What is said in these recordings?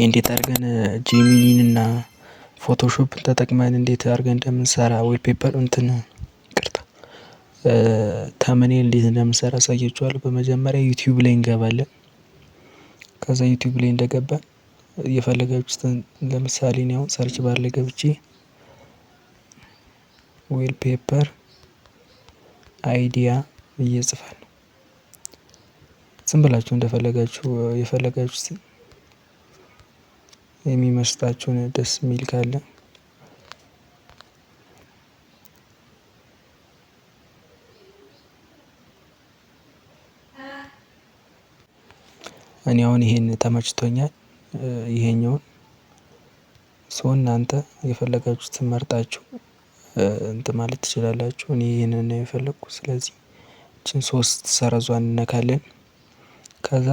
እንዴት አድርገን ጄሚኒን እና ፎቶሾፕን ተጠቅመን እንዴት አድርገን እንደምንሰራ ዌልፔፐር ይቅርታ ተምኔል እንዴት እንደምንሰራ አሳያችኋለሁ። በመጀመሪያ ዩቲዩብ ላይ እንገባለን። ከዛ ዩቲዩብ ላይ እንደገባን የፈለጋችሁትን ለምሳሌ እኔ አሁን ሰርች ባር ላይ ገብቼ ዌልፔፐር አይዲያ ብዬ እጽፋለሁ። ዝም ብላችሁ እንደፈለጋችሁ የፈለጋችሁትን የሚመስጣችሁን ደስ የሚል ካለ እኔ አሁን ይሄን ተመችቶኛል። ይሄኛውን እናንተ የፈለጋችሁትን መርጣችሁ እንትን ማለት ትችላላችሁ። እኔ ይሄንን ነው የፈለኩት። ስለዚህ እቺን 3 ሰረዟን እንነካለን። ከዛ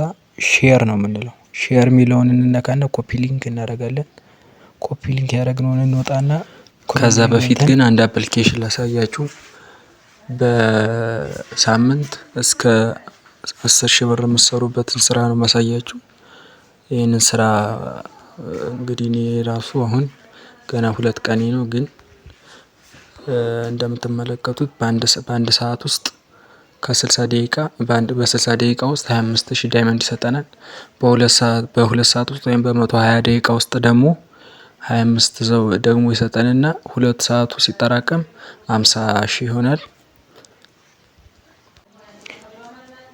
ሼር ነው የምንለው። ሼር የሚለውን እንነካና ኮፒ ሊንክ እናደርጋለን። ኮፒ ሊንክ ያደረግነውን እንወጣና ከዛ በፊት ግን አንድ አፕሊኬሽን ላሳያችሁ። በሳምንት እስከ 10,000 ብር የምትሰሩበትን ስራ ነው ማሳያችሁ። ይህንን ስራ እንግዲህ እኔ ራሱ አሁን ገና 2 ቀኔ ነው። ግን እንደምትመለከቱት በአንድ ሰዓት ውስጥ ከ60 ደቂቃ በ60 ደቂቃ ውስጥ 25,000 ዳይመንድ ይሰጠናል። በሁለት ሰዓት ውስጥ ወይም በ120 ደቂቃ ውስጥ ደግሞ 25 ሰው ደግሞ ይሰጠንና 2 ሰዓቱ ሲጠራቀም 50,000 ይሆናል።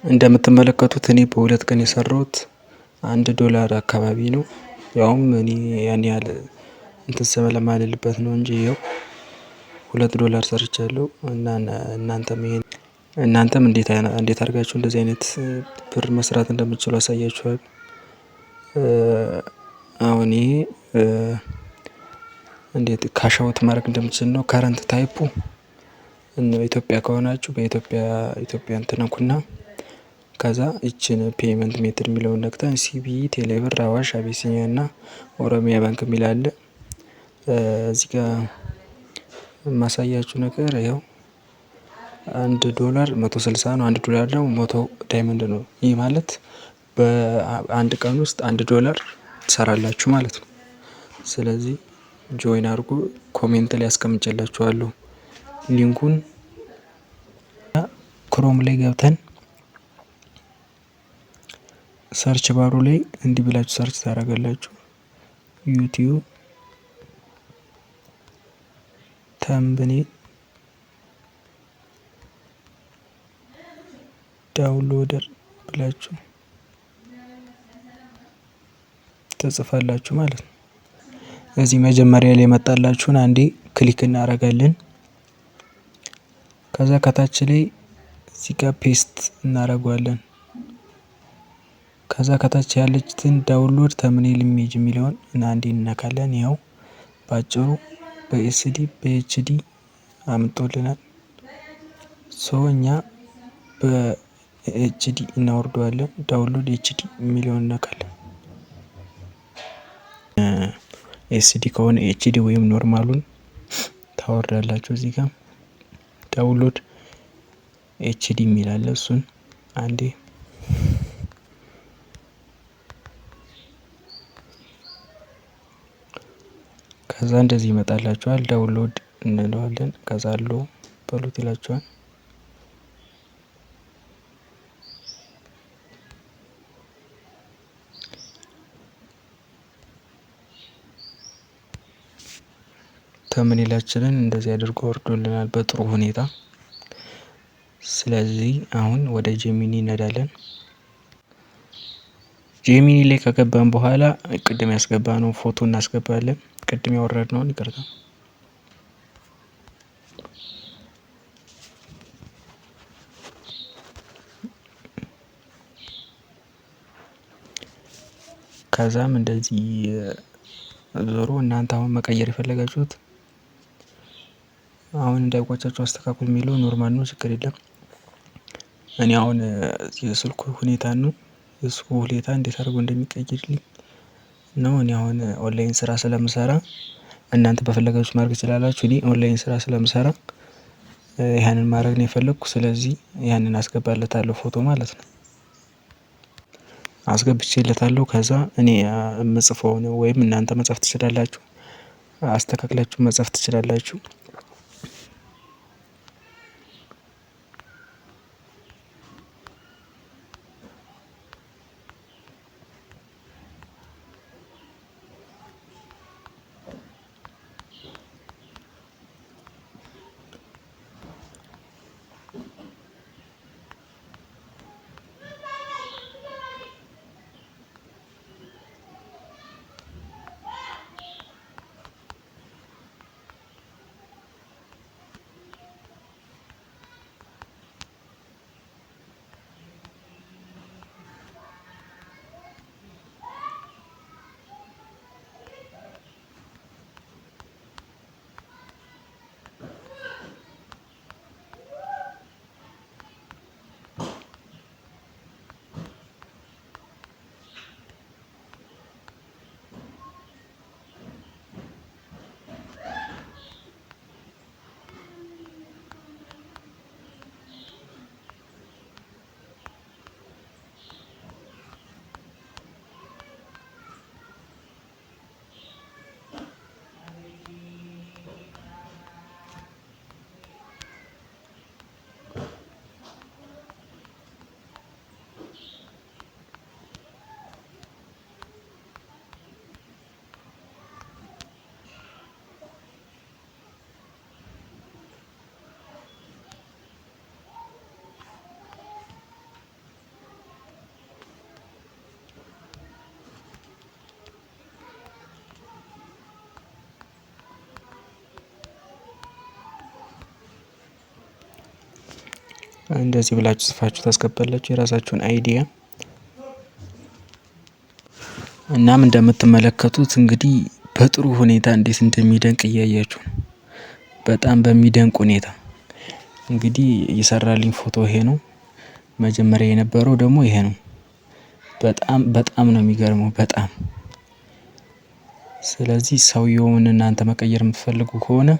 እንደምትመለከቱት እኔ በ2 ቀን የሰራሁት $1 አካባቢ ነው። ያውም እኔ ያን ያህል እንትን ስለማልልበት ነው እንጂ ይኸው $2 ሰርቻለሁ። እና እናንተም እንዴት አድርጋችሁ እንደዚህ አይነት ብር መስራት እንደምትችሉ አሳያችኋለሁ። አሁን ይሄ እንዴት ካሽ አውት ማድረግ እንደምትችል ነው። ከረንት ታይፑ ኢትዮጵያ ከሆናችሁ ኢትዮጵያን ትነኩና ከዛ ይችን ፔመንት ሜትድ የሚለውን ነክተን ሲቢኢ፣ ቴሌብር፣ አዋሽ፣ አቢሲኒያ እና ኦሮሚያ ባንክ የሚል አለ። እዚህ ጋር የማሳያችሁ ነገር ያው $1 160 ነው። $1 ደግሞ 100 ዳይመንድ ነው። ይህ ማለት በአንድ ቀን ውስጥ $1 ትሰራላችሁ ማለት ነው። ስለዚህ ጆይን አድርጉ። ኮሜንት ላይ አስቀምጬላችኋለሁ ሊንኩን። ክሮም ላይ ገብተን ሰርች ባሩ ላይ እንዲህ ብላችሁ ሰርች ታደርጋላችሁ። ዩቲዩብ ተምብኔል ዳውንሎደር ብላችሁ ትጽፋላችሁ ማለት ነው። እዚህ መጀመሪያ ላይ የመጣላችሁን አንዴ ክሊክ እናደርጋለን። ከዛ ከታች ላይ እዚህ ጋር ፔስት እናደርገዋለን። ከዛ ከታች ያለችትን ዳውንሎድ ተምኔል ኢሜጅ የሚለውን አንዴ እንነካለን። ይኸው ባጭሩ በኤስዲ በኤችዲ አምጦልናል። እኛ በኤችዲ እናወርደዋለን። ዳውንሎድ ኤችዲ የሚለውን እነካለን። ኤስዲ ከሆነ ኤችዲ ወይም ኖርማሉን ታወርዳላችሁ። እዚህ ጋር ዳውንሎድ ኤችዲ የሚል አለ። እሱን አንዴ ከዛ እንደዚህ ይመጣላችኋል። ዳውንሎድ እንለዋለን። ከዛ አሉ በሉት ይላችኋል። ተምኔላችንን እንደዚህ አድርጎ ወርዶልናል በጥሩ ሁኔታ። ስለዚህ አሁን ወደ ጄሚኒ እንሄዳለን። ጄሚኒ ላይ ከገባን በኋላ ቅድም ያስገባነው ፎቶ እናስገባለን። ቅድም ያወረድነውን ይቅርታ። ከዛም እንደዚህ ዞሮ እናንተ አሁን መቀየር የፈለጋችሁት አሁን እንዳይቆጫችሁ አስተካክሉ የሚለው ኖርማል ነው፣ ችግር የለም። እኔ አሁን የስልኩ ሁኔታ ነው የስልኩ ሁኔታ እንዴት አድርጎ እንደሚቀይርልኝ ነው። እኔ አሁን ኦንላይን ስራ ስለምሰራ እናንተ በፈለጋችሁ ማድረግ ትችላላችሁ። እኔ ኦንላይን ስራ ስለምሰራ ያንን ማድረግ ነው የፈለኩ። ስለዚህ ያንን አስገባለታለሁ ፎቶ ማለት ነው። አስገብቼለታለሁ። ከዛ እኔ የምጽፈውን ወይም እናንተ መጻፍ ትችላላችሁ፣ አስተካክላችሁ መጻፍ ትችላላችሁ። እንደዚህ ብላችሁ ጽፋችሁ ታስገባላችሁ የራሳችሁን አይዲያ። እናም እንደምትመለከቱት እንግዲህ በጥሩ ሁኔታ እንዴት እንደሚደንቅ እያያችሁ ነው። በጣም በሚደንቅ ሁኔታ እንግዲህ የሰራልኝ ፎቶ ይሄ ነው። መጀመሪያ የነበረው ደግሞ ይሄ ነው። በጣም በጣም ነው የሚገርመው በጣም። ስለዚህ ሰውየውን እናንተ መቀየር የምትፈልጉ ከሆነ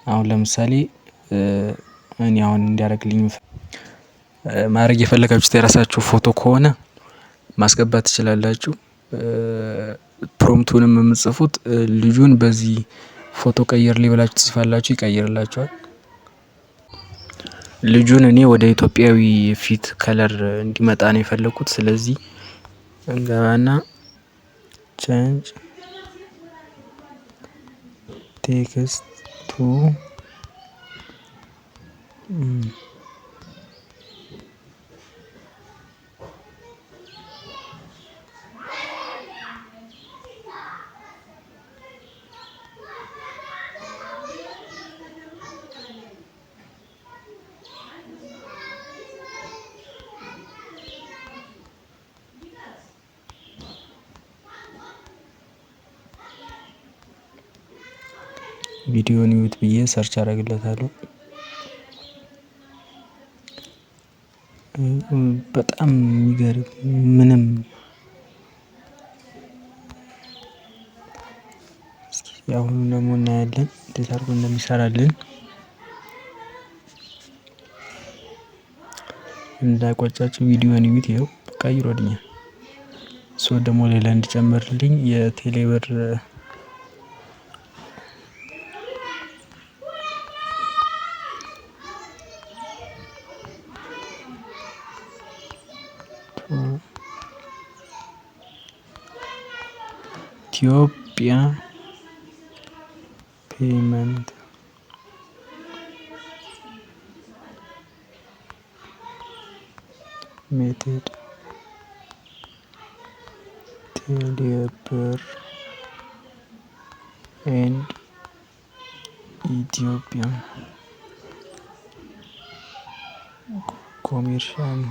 አሁን ለምሳሌ እኔ አሁን እንዲያደርግልኝ ማድረግ የፈለጋችሁት የራሳችሁ ፎቶ ከሆነ ማስገባት ትችላላችሁ። ፕሮምፕቱንም የምትጽፉት ልጁን በዚህ ፎቶ ቀይርልኝ ብላችሁ ትጽፋላችሁ፣ ይቀይርላችኋል። ልጁን እኔ ወደ ኢትዮጵያዊ ፊት ከለር እንዲመጣ ነው የፈለኩት። ስለዚህ እንገባና ቼንጅ ቴክስት ቱ ቪዲዮን ይዩት ብዬ ሰርች አደርግለታለሁ። በጣም የሚገርም ምንም ያሁኑ ደግሞ እናያለን እንዴት አድርጎ እንደሚሰራልን። እንዳይቆጫችሁ ቪዲዮን ይዩት። ይኸው ቀይሮልኛል። ሶ ደግሞ ሌላ እንዲጨምርልኝ የቴሌብር ኢትዮጵያ ፔመንት ሜቴድ ቴሌብር ኤንድ ኢትዮጵያ ኮሜርሻል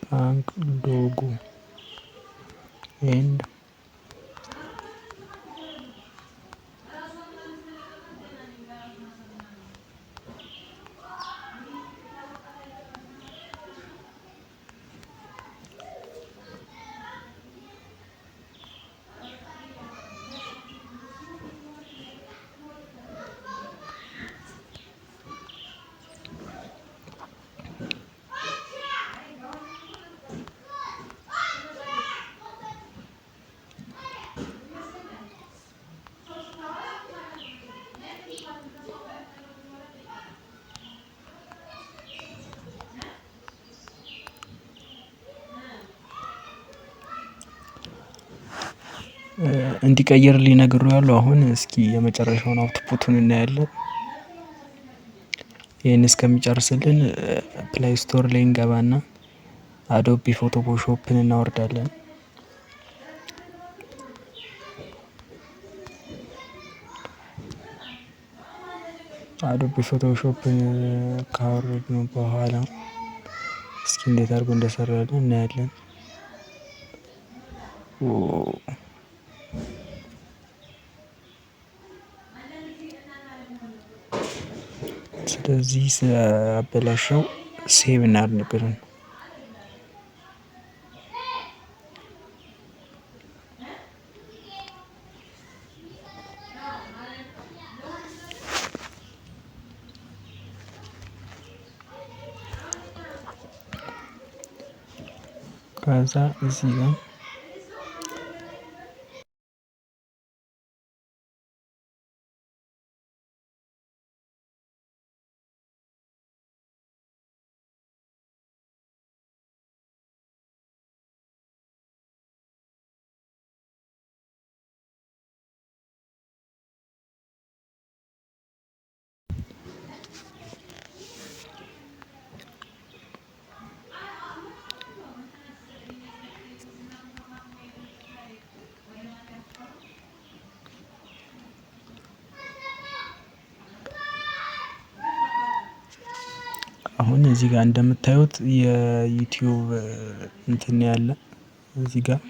ባንክ ሎጎ ኤንድ እንዲቀይርልኝ ነግሬዋለሁ። አሁን እስኪ የመጨረሻውን አውትፑቱን እናያለን። ይህን እስከሚጨርስልን ፕላይ ስቶር ላይ እንገባና አዶቢ ፎቶሾፕን እናወርዳለን። አዶቢ ፎቶሾፕን ካወረድነው በኋላ እስኪ እንዴት አድርጎ እንደሰራልን እናያለን። ስለዚህ አበላሸው ሴቭ እናድርግልን። ከዛ እዚህ ጋር አሁን እዚህ ጋር እንደምታዩት የዩቲዩብ እንትን ያለ እዚህ ጋር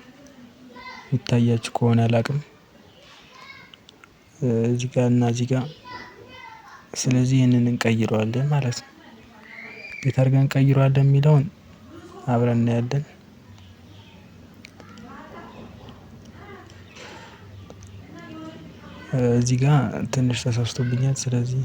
ይታያችሁ ከሆነ አላቅም፣ እዚህ ጋር እና እዚህ ጋር። ስለዚህ ይህንን እንቀይረዋለን ማለት ነው። እንዴት አድርገን እንቀይረዋለን የሚለውን አብረን እናያለን። እዚህ ጋር ትንሽ ተሳስቶብኛል። ስለዚህ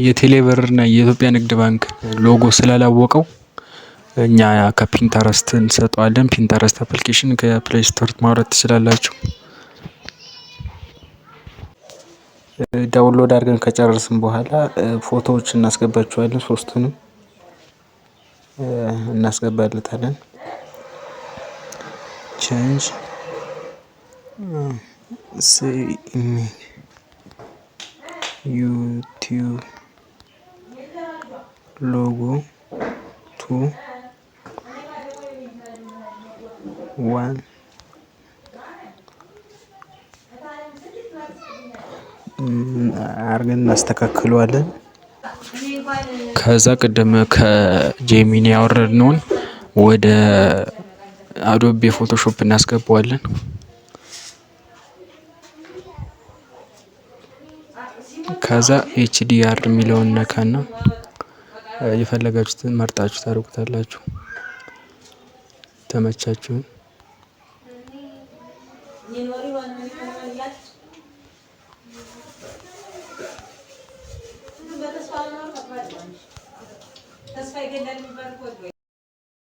የቴሌብር እና የኢትዮጵያ ንግድ ባንክ ሎጎ ስላላወቀው እኛ ከፒንተረስት እንሰጠዋለን። ፒንተረስት አፕሊኬሽን ከፕሌይ ስቶር ማውረድ ትችላላችሁ። ዳውንሎድ አድርገን ከጨረስን በኋላ ፎቶዎች እናስገባቸዋለን። ሶስቱንም እናስገባለታለን። ቼንጅ ዩቲዩብ ሎጎ ቱ ዋን አርገን እናስተካክለዋለን። ከዛ ቅድም ከጄሚኒ ያወረድነውን ወደ አዶቤ ፎቶሾፕ እናስገባዋለን። ከዛ ኤችዲአር የሚለውን ነካና የፈለጋችሁትን መርጣችሁ ታደርጉታላችሁ። ተመቻችሁን?